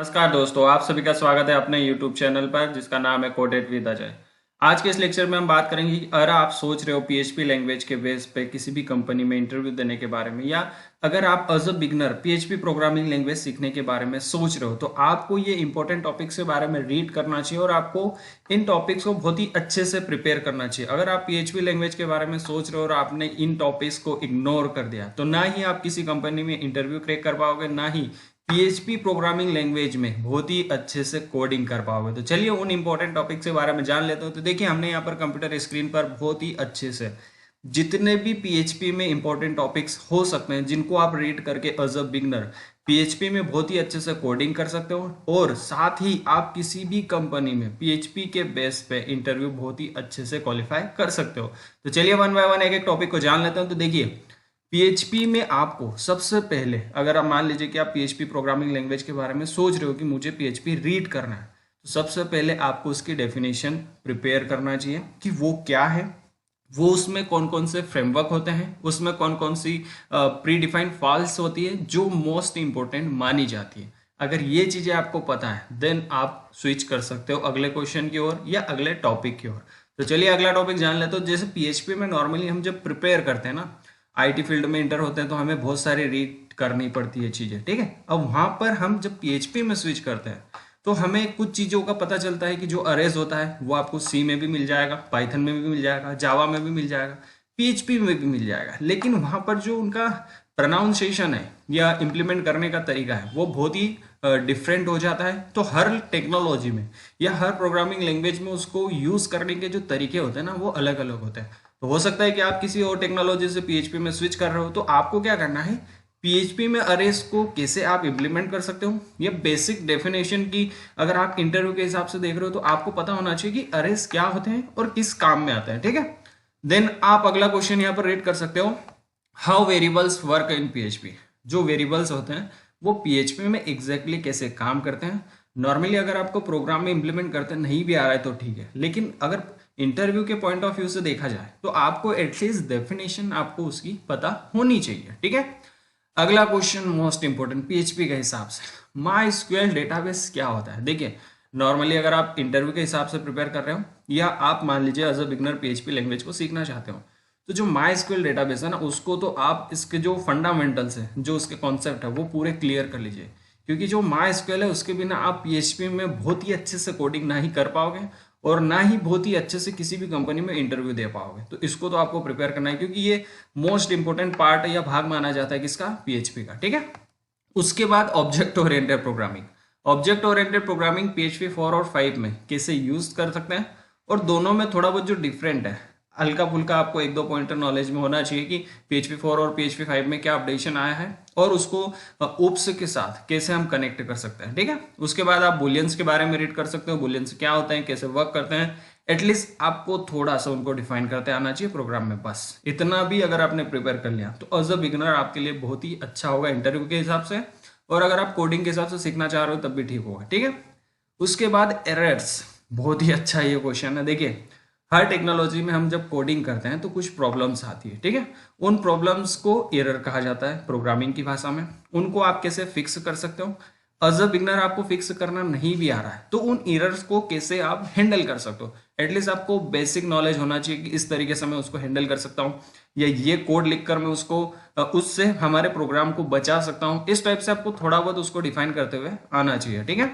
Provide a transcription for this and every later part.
नमस्कार दोस्तों, आप सभी का स्वागत है अपने YouTube चैनल पर जिसका नाम है कोडेड विद अजय। आज के इस लेक्चर में हम बात करेंगे कि अगर आप सोच रहे हो PHP लैंग्वेज के बेस पे किसी भी कंपनी में इंटरव्यू देने के बारे में, या अगर आप as a beginner PHP programming language सीखने के बारे में सोच रहे हो, तो आपको ये इंपॉर्टेंट टॉपिक्स के बारे में रीड करना चाहिए और आपको इन टॉपिक्स को बहुत ही अच्छे से प्रिपेयर करना चाहिए। अगर आप PHP लैंग्वेज के बारे में सोच रहे हो और आपने इन टॉपिक्स को इग्नोर कर दिया तो ना ही आप किसी कंपनी में इंटरव्यू क्रैक कर पाओगे, ना ही PHP प्रोग्रामिंग लैंग्वेज में बहुत ही अच्छे से कोडिंग कर पाओगे। तो चलिए उन इंपॉर्टेंट टॉपिक के बारे में जान लेते हो। तो देखिए, हमने यहाँ पर कंप्यूटर स्क्रीन पर बहुत ही अच्छे से जितने भी PHP में इंपॉर्टेंट टॉपिक्स हो सकते हैं, जिनको आप रीड करके एज अ बिगनर PHP में बहुत ही अच्छे से कोडिंग कर सकते हो, और साथ ही आप किसी भी कंपनी में PHP के बेस पे इंटरव्यू बहुत ही अच्छे से क्वालिफाई कर सकते हो। तो चलिए वन बाय वन एक एक टॉपिक को जान लेते हैं। तो देखिए, PHP में आपको सबसे पहले, अगर आप मान लीजिए कि आप PHP प्रोग्रामिंग लैंग्वेज के बारे में सोच रहे हो कि मुझे PHP रीड करना है, तो सबसे पहले आपको उसकी डेफिनेशन प्रिपेयर करना चाहिए कि वो क्या है, वो उसमें कौन कौन से फ्रेमवर्क होते हैं, उसमें कौन कौन सी प्री डिफाइंड फाइल्स होती है जो मोस्ट इंपॉर्टेंट मानी जाती है। अगर ये चीज़ें आपको पता है देन आप स्विच कर सकते हो अगले क्वेश्चन की ओर या अगले टॉपिक की ओर। तो चलिए अगला टॉपिक जान लेते हो। जैसे PHP में नॉर्मली हम जब प्रिपेयर करते हैं ना, IT फील्ड में इंटर होते हैं, तो हमें बहुत सारी रीड करनी पड़ती है चीज़ें, ठीक है। अब वहाँ पर हम जब PHP में स्विच करते हैं तो हमें कुछ चीज़ों का पता चलता है कि जो अरेज होता है वो आपको C में भी मिल जाएगा, पाइथन में भी मिल जाएगा, जावा में भी मिल जाएगा, PHP में भी मिल जाएगा। लेकिन वहाँ पर जो उनका प्रोनाउंसिएशन है या इम्प्लीमेंट करने का तरीका है वो बहुत ही डिफरेंट हो जाता है। तो हर टेक्नोलॉजी में या हर प्रोग्रामिंग लैंग्वेज में उसको यूज़ करने के जो तरीके होते हैं ना, वो अलग अलग होते हैं। तो हो सकता है कि आप किसी और टेक्नोलॉजी से PHP में स्विच कर रहे हो, तो आपको क्या करना है, PHP में अरेज को कैसे आप इम्प्लीमेंट कर सकते हो, ये बेसिक डेफिनेशन की अगर आप इंटरव्यू के हिसाब से देख रहे हो तो आपको पता होना चाहिए कि अरेज क्या होते हैं और किस काम में आते हैं, ठीक है। देन आप अगला क्वेश्चन यहाँ पर रेड कर सकते हो, how variables work in PHP। जो वेरिएबल्स होते हैं वो PHP में एग्जैक्टली कैसे काम करते हैं। नॉर्मली अगर आपको प्रोग्राम में इंप्लीमेंट करते नहीं भी आ रहा है तो ठीक है, लेकिन अगर इंटरव्यू के पॉइंट ऑफ व्यू से देखा जाए तो आपको एटलीस्ट डेफिनेशन आपको उसकी पता होनी चाहिए, ठीक है। अगला क्वेश्चन मोस्ट इंपोर्टेंट PHP के हिसाब से, MySQL डेटाबेस क्या होता है। देखिए, नॉर्मली अगर आप इंटरव्यू के हिसाब से प्रिपेयर कर रहे हो या आप मान लीजिए as a beginner PHP language को सीखना चाहते हो, तो जो MySQL डेटाबेस है ना, उसको तो आप इसके जो फंडामेंटल्स है, जो उसके कॉन्सेप्ट है, वो पूरे क्लियर कर लीजिए। क्योंकि जो MySQL है उसके बिना आप PHP में बहुत ही अच्छे से कोडिंग ना ही कर पाओगे और ना ही बहुत ही अच्छे से किसी भी कंपनी में इंटरव्यू दे पाओगे। तो इसको तो आपको प्रिपेयर करना है, क्योंकि ये मोस्ट इंपोर्टेंट पार्ट या भाग माना जाता है किसका, PHP का, ठीक है। उसके बाद object oriented programming. Object oriented programming PHP 4 और 5 में कैसे यूज कर सकते हैं, और दोनों में थोड़ा बहुत जो डिफरेंट है, हल्का फुल्का आपको एक दो पॉइंटर नॉलेज में होना चाहिए कि PHP 4 और PHP 5 में क्या अपडेशन आया है और उसको ओप्स के साथ कैसे हम कनेक्ट कर सकते हैं, ठीक है। उसके बाद आप बुलियंस के बारे में रीड कर सकते हो, बुलियंस क्या होते हैं, कैसे वर्क करते हैं। एटलीस्ट आपको थोड़ा सा उनको डिफाइन करते आना चाहिए प्रोग्राम में, बस इतना भी अगर आपने प्रिपेयर कर लिया तो एज अ बिगिनर आपके लिए बहुत ही अच्छा होगा इंटरव्यू के हिसाब से, और अगर आप कोडिंग के हिसाब से सीखना चाह रहे हो तब भी ठीक होगा, ठीक है। उसके बाद एरर्स, बहुत ही अच्छा ये क्वेश्चन है। देखिए, हर टेक्नोलॉजी में हम जब कोडिंग करते हैं तो कुछ प्रॉब्लम्स आती है, ठीक है। उन प्रॉब्लम्स को एरर कहा जाता है प्रोग्रामिंग की भाषा में। उनको आप कैसे फिक्स कर सकते हो, एज अ बिगनर आपको फिक्स करना नहीं भी आ रहा है तो उन एरर्स को कैसे आप हैंडल कर सकते हो। एटलीस्ट आपको बेसिक नॉलेज होना चाहिए कि इस तरीके से मैं उसको हैंडल कर सकता हूँ, या ये कोड लिखकर मैं उसको उससे हमारे प्रोग्राम को बचा सकता हूँ। इस टाइप से आपको थोड़ा बहुत उसको डिफाइन करते हुए आना चाहिए, ठीक है।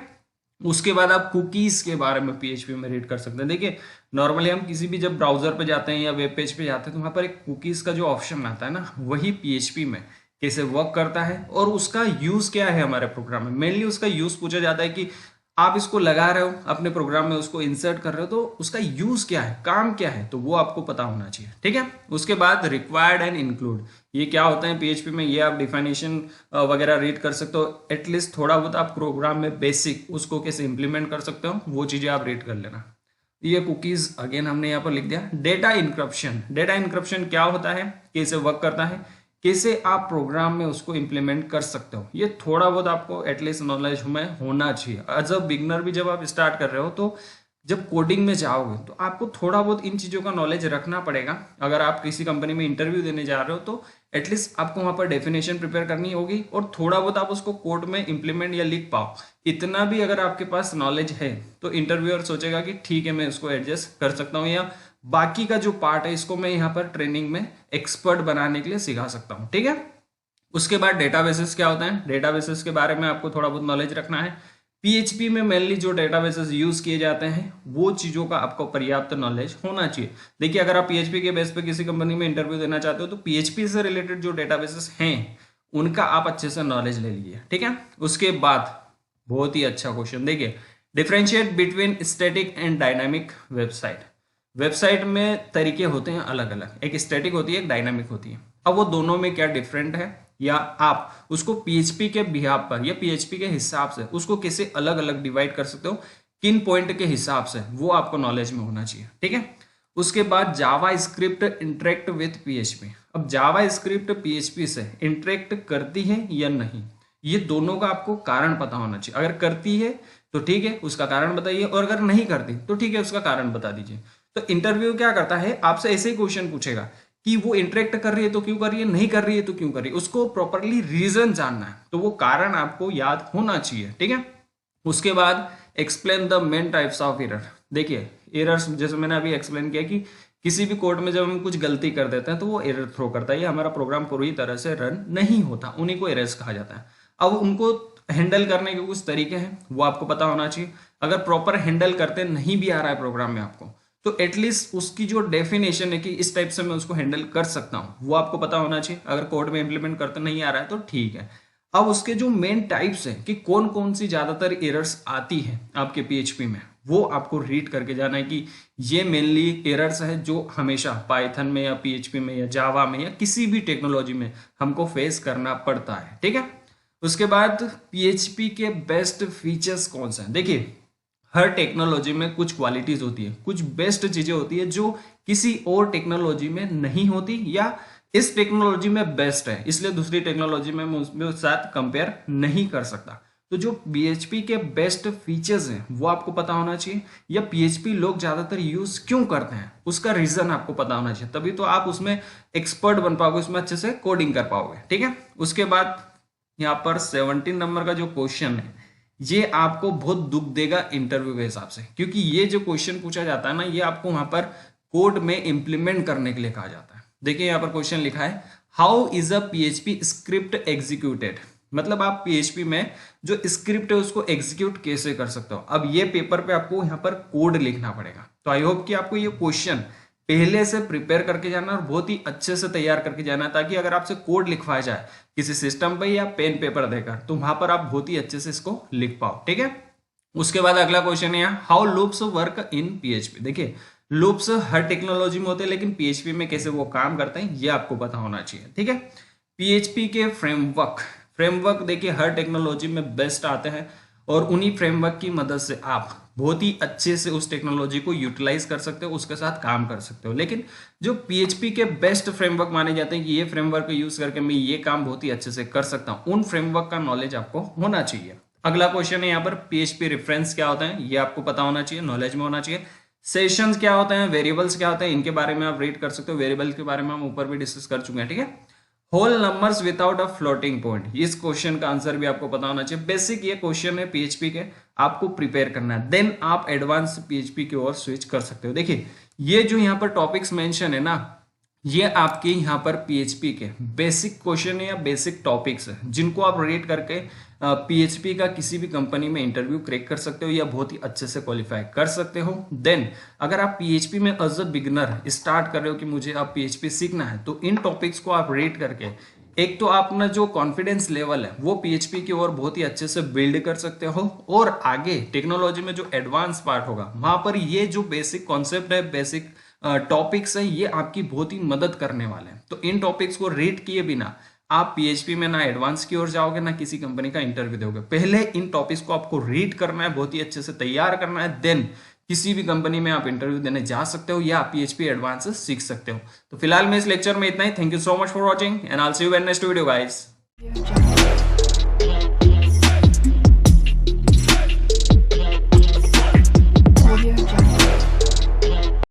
उसके बाद आप कुकीज के बारे में PHP में रीड कर सकते हैं। देखिए, नॉर्मली हम किसी भी जब ब्राउजर पे जाते हैं या वेब पेज पे जाते हैं तो वहां पर एक कुकीज का जो ऑप्शन आता है ना, वही PHP में कैसे वर्क करता है और उसका यूज क्या है हमारे प्रोग्राम में। मेनली उसका यूज पूछा जाता है कि आप इसको लगा रहे हो अपने प्रोग्राम में, उसको इंसर्ट कर रहे हो, तो उसका यूज क्या है, काम क्या है, तो वो आपको पता होना चाहिए, ठीक है। उसके बाद रिक्वायर्ड एंड इंक्लूड, ये क्या होता है PHP में, ये आप डिफाइनेशन वगैरह रीड कर सकते हो। एटलीस्ट थोड़ा बहुत आप प्रोग्राम में बेसिक उसको कैसे इंप्लीमेंट कर सकते हो वो चीजें आप रीड कर लेना। ये कुकीज अगेन हमने यहाँ पर लिख दिया। डेटा इंक्रिप्शन, डेटा इंक्रिप्शन क्या होता है, कैसे वर्क करता है, कैसे आप प्रोग्राम में उसको इंप्लीमेंट कर सकते हो, ये थोड़ा बहुत आपको एटलीस्ट नॉलेज में होना चाहिए। एज अ बिगनर भी जब आप स्टार्ट कर रहे हो तो जब कोडिंग में जाओगे तो आपको थोड़ा बहुत इन चीज़ों का नॉलेज रखना पड़ेगा। अगर आप किसी कंपनी में इंटरव्यू देने जा रहे हो तो एटलीस्ट आपको वहाँ पर डेफिनेशन प्रिपेयर करनी होगी और थोड़ा बहुत आप उसको कोड में इंप्लीमेंट या लिख पाओ। इतना भी अगर आपके पास नॉलेज है तो इंटरव्यूअर सोचेगा कि ठीक है, मैं इसको एडजस्ट कर सकता हूँ, या बाकी का जो पार्ट है इसको मैं यहाँ पर ट्रेनिंग में एक्सपर्ट बनाने के लिए सिखा सकता हूँ। ठीक है। उसके बाद डेटाबेसेस क्या होता है, डेटाबेसेस के बारे में आपको थोड़ा बहुत नॉलेज रखना है। पीएचपी में मेनली जो डेटाबेसेस यूज किए जाते हैं वो चीज़ों का आपको पर्याप्त नॉलेज होना चाहिए। देखिए, अगर आप पीएचपी के बेस पे किसी कंपनी में इंटरव्यू देना चाहते हो तो पीएचपी से रिलेटेड जो डेटाबेसेस हैं उनका आप अच्छे से नॉलेज ले लीजिए। ठीक है। उसके बाद बहुत ही अच्छा क्वेश्चन, देखिए, differentiate between static and dynamic website. Website में तरीके होते हैं अलग अलग, एक स्टैटिक होती है, एक डायनामिक होती है। अब वो दोनों में क्या डिफरेंट है, या आप उसको पीएचपी के बिहाफ पर या पीएचपी के हिसाब से उसको कैसे अलग अलग डिवाइड कर सकते हो, किन पॉइंट के हिसाब से, वो आपको नॉलेज में होना चाहिए। ठीक है। उसके बाद जावा स्क्रिप्ट इंटरेक्ट विथ पीएचपी। अब जावा स्क्रिप्ट पीएचपी से इंटरेक्ट करती है या नहीं, ये दोनों का आपको कारण पता होना चाहिए। अगर करती है तो ठीक है, उसका कारण बताइए, और अगर नहीं करती तो ठीक है, उसका कारण बता दीजिए। तो इंटरव्यू क्या करता है, आपसे ऐसे ही क्वेश्चन पूछेगा कि वो इंटरेक्ट कर रही है तो क्यों कर रही है, नहीं कर रही है तो क्यों कर रही है, उसको प्रॉपरली रीजन जानना है, तो वो कारण आपको याद होना चाहिए। ठीक है। उसके बाद explain the main types of error. देखिए, एरर्स जैसे मैंने अभी एक्सप्लेन किया कि किसी भी कोड में जब हम कुछ गलती कर देते हैं तो वो एरर थ्रो करता है, या हमारा प्रोग्राम पूरी तरह से रन नहीं होता, उन्हीं को एरर्स कहा जाता है। अब उनको हैंडल करने के कुछ तरीके हैं, वो आपको पता होना चाहिए। अगर प्रॉपर हैंडल करते नहीं भी आ रहा है प्रोग्राम में आपको, तो एटलीस्ट उसकी जो डेफिनेशन है कि इस टाइप से मैं उसको हैंडल कर सकता हूँ, वो आपको पता होना चाहिए। अगर कोड में इंप्लीमेंट करते नहीं आ रहा है तो ठीक है। अब उसके जो मेन टाइप्स हैं कि कौन कौन सी ज्यादातर एरर्स आती है आपके पीएचपी में, वो आपको रीड करके जाना है कि ये मेनली एरर्स है जो हमेशा पाइथन में या पीएचपी में या जावा में या किसी भी टेक्नोलॉजी में हमको फेस करना पड़ता है। ठीक है। उसके बाद पीएचपी के बेस्ट फीचर्स कौन से हैं। देखिए, हर टेक्नोलॉजी में कुछ क्वालिटीज होती है, कुछ बेस्ट चीजें होती है जो किसी और टेक्नोलॉजी में नहीं होती, या इस टेक्नोलॉजी में बेस्ट है इसलिए दूसरी टेक्नोलॉजी में मैं उसमें साथ कंपेयर नहीं कर सकता। तो जो पीएचपी के बेस्ट फीचर्स हैं वो आपको पता होना चाहिए, या पीएचपी लोग ज्यादातर यूज क्यों करते हैं उसका रीजन आपको पता होना चाहिए, तभी तो आप उसमें एक्सपर्ट बन पाओगे, उसमें अच्छे से कोडिंग कर पाओगे। ठीक है। उसके बाद यहाँ पर 17 नंबर का जो क्वेश्चन है ये आपको बहुत दुख देगा इंटरव्यू के हिसाब से, क्योंकि ये जो क्वेश्चन पूछा जाता है ना, ये आपको वहां पर कोड में इंप्लीमेंट करने के लिए कहा जाता है। देखिए, यहाँ पर क्वेश्चन लिखा है, how is a PHP script executed. मतलब आप पीएचपी में जो स्क्रिप्ट है उसको एग्जीक्यूट कैसे कर सकते हो। अब ये पेपर पे आपको यहाँ पर कोड लिखना पड़ेगा। तो आई होप कि आपको ये क्वेश्चन पहले से प्रिपेयर करके जाना और बहुत ही अच्छे से तैयार करके जाना, ताकि अगर आपसे कोड लिखवाया जाए किसी सिस्टम पे या पेन पेपर देकर, तो वहां पर आप बहुत ही अच्छे से इसको लिख पाओ। ठीक है। उसके बाद अगला क्वेश्चन है, how loops work in PHP. देखिए, लूप्स हर टेक्नोलॉजी में होते हैं, लेकिन पीएचपी में कैसे वो काम करते हैं ये आपको पता होना चाहिए। ठीक है। पीएचपी के फ्रेमवर्क देखिए हर टेक्नोलॉजी में बेस्ट आते हैं, और उन्हीं फ्रेमवर्क की मदद से आप बहुत ही अच्छे से उस टेक्नोलॉजी को यूटिलाइज कर सकते हो, उसके साथ काम कर सकते हो। लेकिन जो पीएचपी के बेस्ट फ्रेमवर्क माने जाते हैं कि ये फ्रेमवर्क यूज करके मैं ये काम बहुत ही अच्छे से कर सकता हूँ, उन फ्रेमवर्क का नॉलेज आपको होना चाहिए। अगला क्वेश्चन है यहाँ पर, पीएचपी रेफरेंस क्या होता है ये आपको पता होना चाहिए, नॉलेज में होना चाहिए। सेशंस क्या होते हैं, वेरिएबल्स क्या होते हैं, इनके बारे में आप रीड कर सकते हो। वेरिएबल के बारे में हम ऊपर भी डिस्कस कर चुके हैं। ठीक है। Whole numbers without a floating point, इस क्वेश्चन का आंसर भी आपको पता होना चाहिए। बेसिक ये क्वेश्चन है पीएचपी के, आपको प्रिपेयर करना है, देन आप एडवांस पीएचपी की ओर स्विच कर सकते हो। देखिए, ये जो यहाँ पर टॉपिक्स मेंशन है ना, ये आपके यहाँ पर पीएचपी के बेसिक क्वेश्चन है या बेसिक टॉपिक्स है, जिनको आप रीड करके पीएचपी का किसी भी कंपनी में इंटरव्यू क्रैक कर सकते हो या बहुत ही अच्छे से क्वालिफाई कर सकते हो। देन अगर आप पीएचपी में एज अ बिगनर स्टार्ट कर रहे हो कि मुझे अब पीएचपी सीखना है, तो इन टॉपिक्स को आप रीड करके एक तो अपना जो कॉन्फिडेंस लेवल है वो पीएचपी की ओर बहुत ही अच्छे से बिल्ड कर सकते हो, और आगे टेक्नोलॉजी में जो एडवांस पार्ट होगा वहां पर ये जो बेसिक कॉन्सेप्ट है, बेसिक टॉपिक्स है, ये आपकी बहुत ही मदद करने वाले हैं। तो इन टॉपिक्स को रीड किए बिना आप पीएचपी में ना एडवांस की ओर जाओगे ना किसी कंपनी का इंटरव्यू दोगे। पहले इन टॉपिक्स को आपको रीड करना है, बहुत ही अच्छे से तैयार करना है, देन किसी भी कंपनी में आप इंटरव्यू देने जा सकते हो या पीएचपी एडवांस सीख सकते हो। तो फिलहाल मैं इस लेक्चर में इतना ही। Thank you so much for watching and I will see you in next video guys.